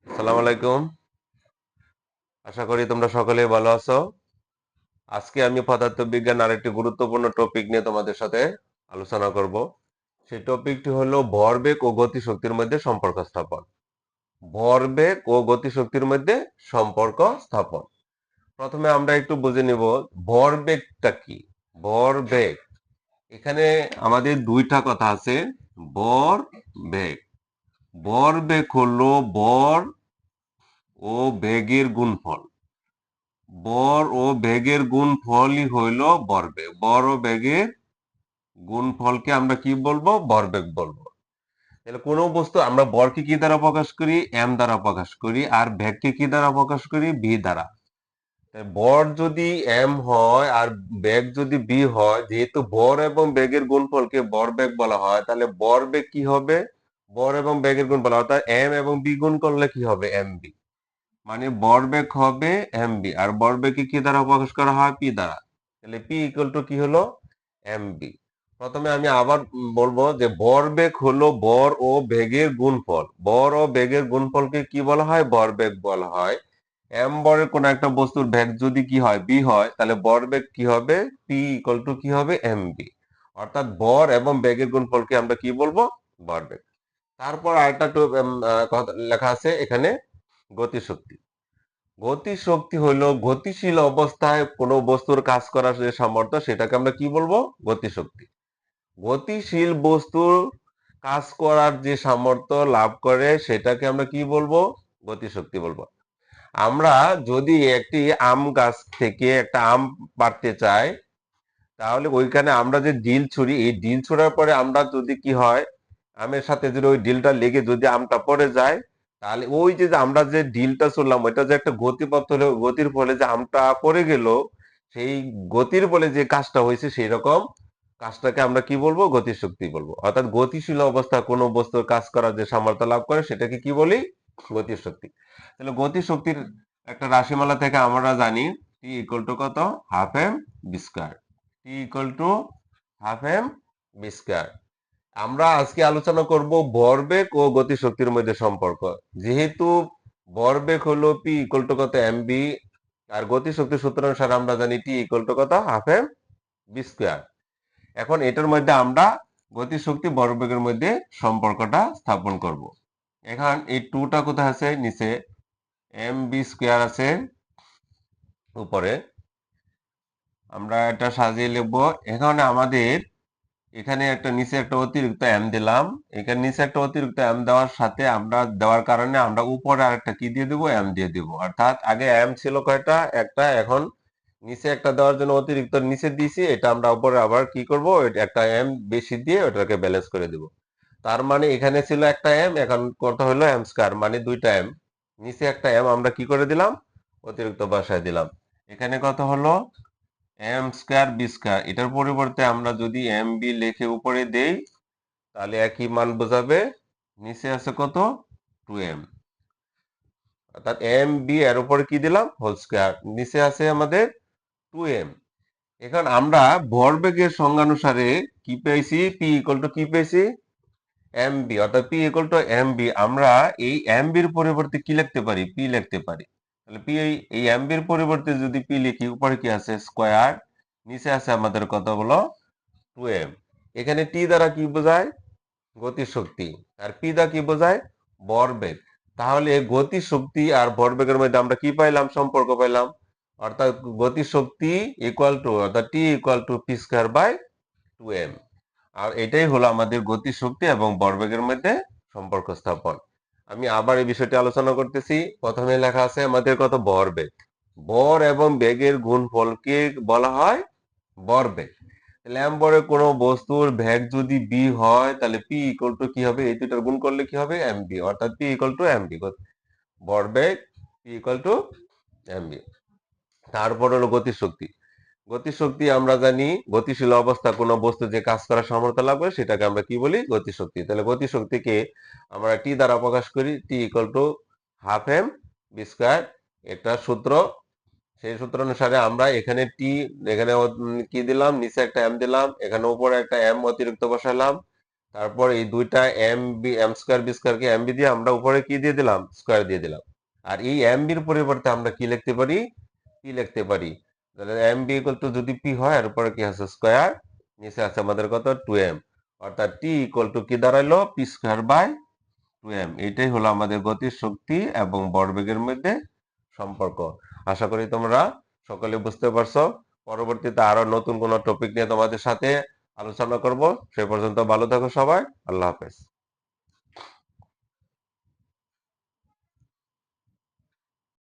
আসসালামু আলাইকুম। আশা করি তোমরা সকলেই ভালো আছো। আজকে আমি পদার্থবিজ্ঞান আর একটি গুরুত্বপূর্ণ টপিক নিয়ে তোমাদের সাথে আলোচনা করব। সেই টপিকটি হলো ভরবেগ ও গতিশক্তির মধ্যে সম্পর্ক স্থাপন। ভরবেগ ও গতিশক্তির মধ্যে সম্পর্ক স্থাপন। প্রথমে আমরা একটু বুঝে নিব ভরবেগটা কি। ভরবেগ, এখানে আমাদের দুইটা কথা আছে। ভর বেগ, ভরবেগ হলো ভর ও বেগের গুণফল। বর ও বেগের গুণফলই হইল ভরবেগ। বর ও বেগের গুণফলকে আমরা কি বলবো? ভরবেগ বলবো। তাহলে কোনো বস্তু আমরা বরকে কি দ্বারা প্রকাশ করি? এম দ্বারা প্রকাশ করি। আর বেগকে কি দ্বারা প্রকাশ করি? ভি দ্বারা। তাই বর যদি এম হয় আর বেগ যদি বি হয়, যেহেতু বর এবং বেগের গুণফলকে ভরবেগ বলা হয়, তাহলে ভরবেগ কি হবে? বর এবং বেগের গুণফল, অর্থাৎ এম এবং বি গুণ করলে কি হবে? M V. মানে ভরবেগ হবে এম বি, আর ভরবেগকে কি দ্বারা প্রকাশ করা হয়? পি দ্বারা। তাহলে পি ইকুয়াল টু কি হলো? M V. প্রথমে আমি আবার বলবো যে ভরবেগ হলো বর ও বেগের গুণফল। বর ও বেগের গুণফলকে কি বলা হয়? ভরবেগ বলা হয়। এম বরের কোন একটা বস্তুর বেগ যদি কি হয়? বি হয়, তাহলে ভরবেগ কি হবে? পি ইকুয়াল টু কি হবে? M V. অর্থাৎ বর এবং বেগের গুণফলকে আমরা কি বলবো? ভরবেগ। তারপর আরেকটা কথা লেখা আছে এখানে, গতিশক্তি। গতিশক্তি হলো গতিশীল অবস্থায় কোনো বস্তুর কাজ করার যে সামর্থ্য, সেটাকে আমরা কি বলবো? গতিশক্তি। গতিশীল বস্তুর কাজ করার যে সামর্থ্য লাভ করে, সেটাকে আমরা কি বলবো? গতিশক্তি বলবো। আমরা যদি একটি আম গাছ থেকে একটা আম পাড়তে চাই, তাহলে ওইখানে আমরা যে ডিল ছুরি, এই ডিল ছোড়ার পরে আমরা যদি কি হয়, আমের সাথে যদি ওই ডিলটা লেগে যদি আমটা পড়ে যায়, তাহলে ওই যে যে আমরা যে ডিলটা ছুড়লাম, ওইটা যে একটা গতিপথ হলো, গতির ফলে যে আমটা পড়ে গেল, সেই গতির ফলে যে কাজটা হয়েছে, সেই রকম কাজটাকে আমরা কি বলবো? গতিশক্তি বলবো। অর্থাৎ গতিশীল অবস্থা কোনো বস্তুর কাজ করার যে সামর্থ্য লাভ করে, সেটাকে কি বলি? গতিশক্তি। তাহলে গতিশক্তির একটা রাশিমালা থেকে আমরা জানি টি ইকুয়াল টু কত? Half M V square. T equal to half M V square. আমরা আজকে আলোচনা করব ভরবেগ ও গতিশক্তির মধ্যে সম্পর্ক। যেহেতু ভরবেগ হলো পি ইকুয়াল টু কত? M V. আর গতিশক্তির সূত্র অনুসারে আমরা জানি টি ইকুয়াল টু কত? Half M V square. এখন এটার মধ্যে আমরা গতিশক্তি ভরবেগের মধ্যে সম্পর্কটা স্থাপন করব। এখন এই টুটা কোথায় আছে? নিচে। এম বি স্কয়ার আছে উপরে। আমরা এটা সাজিয়ে লিখবো। এখানে আমাদের এখানে একটা নিচে একটা অতিরিক্ত এম দিলাম। এখানে নিচে একটা অতিরিক্ত এম দেওয়ার সাথে আমরা দেওয়ার কারণে আমরা উপরে আরেকটা কি দিয়ে দিব? এম দিয়ে দিব। অর্থাৎ আগে এম ছিল কয়টা? একটা। এখন নিচে একটা দেওয়ার জন্য অতিরিক্ত নিচে দিয়েছি, এটা আমরা উপরে আবার কি করব? একটা এম বেশি দিয়ে ওটাকে ব্যালেন্স করে দিব। তার মানে এখানে ছিল একটা এম, এখন কত হলো? এম স্কয়ার, মানে দুইটা এম। নিচে একটা এম আমরা কি করে দিলাম? অতিরিক্ত বসায় দিলাম। এখানে কত হলো? M square V square. এটার পরিবর্তে আমরা যদি এম বি লিখে উপরে দেই, তাহলে একই মান বোঝাবে। নিচে আছে কত? 2m। অর্থাৎ এম বি এর উপরে কি দিলাম? Whole square. নিচে আছে আমাদের 2m। এখন আমরা ভরবেগের সংজ্ঞানুসারে কি পেয়েছি? পি ইকুয়াল টু কি পেয়েছি? M V. অর্থাৎ P equal to M V. আমরা এই এম বির পরিবর্তে কি লিখতে পারি? পি লিখতে পারি। তাহলে পি, এই এম বির পরিবর্তে যদি পি লিখি, উপরে কি আছে? স্কয়ার। নিচে আছে আমাদের কত বলো? 2m। এখানে টি দ্বারা কি বোঝায়? গতিশক্তি। আর পি দ্বারা কি বোঝায়? ভরবেগ। তাহলে গতিশক্তি আর ভরবেগের মধ্যে আমরা কি পাইলাম? সম্পর্ক পাইলাম। অর্থাৎ গতিশক্তি ইকুয়াল টু, অর্থাৎ T equal to P square by 2m। আর এটাই হলো আমাদের গতিশক্তি এবং ভরবেগের মধ্যে সম্পর্ক স্থাপন। আমি আবার এই বিষয়টি আলোচনা করতেছি। প্রথমে লেখা আছে আমাদের কত? ভরবেগ। ভর এবং বেগের গুণফলকে বলা হয় ভরবেগ। ল্যাম্বরে কোনো বস্তুর ভেগ যদি বি হয়, তাহলে পি ইকুয়াল টু কি হবে? এই দুটার গুণ করলে কি হবে? M V. অর্থাৎ P equal to M V. ভরবেগ P equal to M V. তারপর হলো গতিশক্তি। গতিশক্তি আমরা জানি গতিশীল অবস্থা কোনো বস্তু যে কাজ করার সামর্থ্য লাগবে, সেটাকে আমরা কি বলি? গতিশক্তি। তাহলে গতিশক্তিকে আমরা টি দ্বারা প্রকাশ করি। T equal to half M V square. এটা সূত্র। সেই সূত্র অনুসারে আমরা এখানে টি, এখানে কি দিলাম? নিচে একটা এম দিলাম, এখানে উপরে একটা এম অতিরিক্ত বসালাম। তারপর এই দুইটা এম স্কয়ার বি স্কয়ারকে এম বি দিয়ে আমরা উপরে কি দিয়ে দিলাম, স্কয়ার দিয়ে দিলাম। আর এই এম বির পরিবর্তে আমরা কি লিখতে পারি, পি লিখতে পারি। তাহলে এম বি ইকুয়াল টু যদি পি হয় আর উপরে কি আছে স্কয়ার, নিচে আছে আমাদের কত 2m, অর্থাৎ টি ইকুয়াল টু কি দাঁড়াইলো পি স্কয়ার বাই 2m। এটাই হলো আমাদের গতির শক্তি এবং ভরবেগের মধ্যে সম্পর্ক। আশা করি তোমরা সকলে বুঝতে পারছো। পরবর্তীতে আরো নতুন কোনো টপিক নিয়ে তোমাদের সাথে আলোচনা করব। সে পর্যন্ত ভালো থাকো সবাই। আল্লাহ হাফেজ।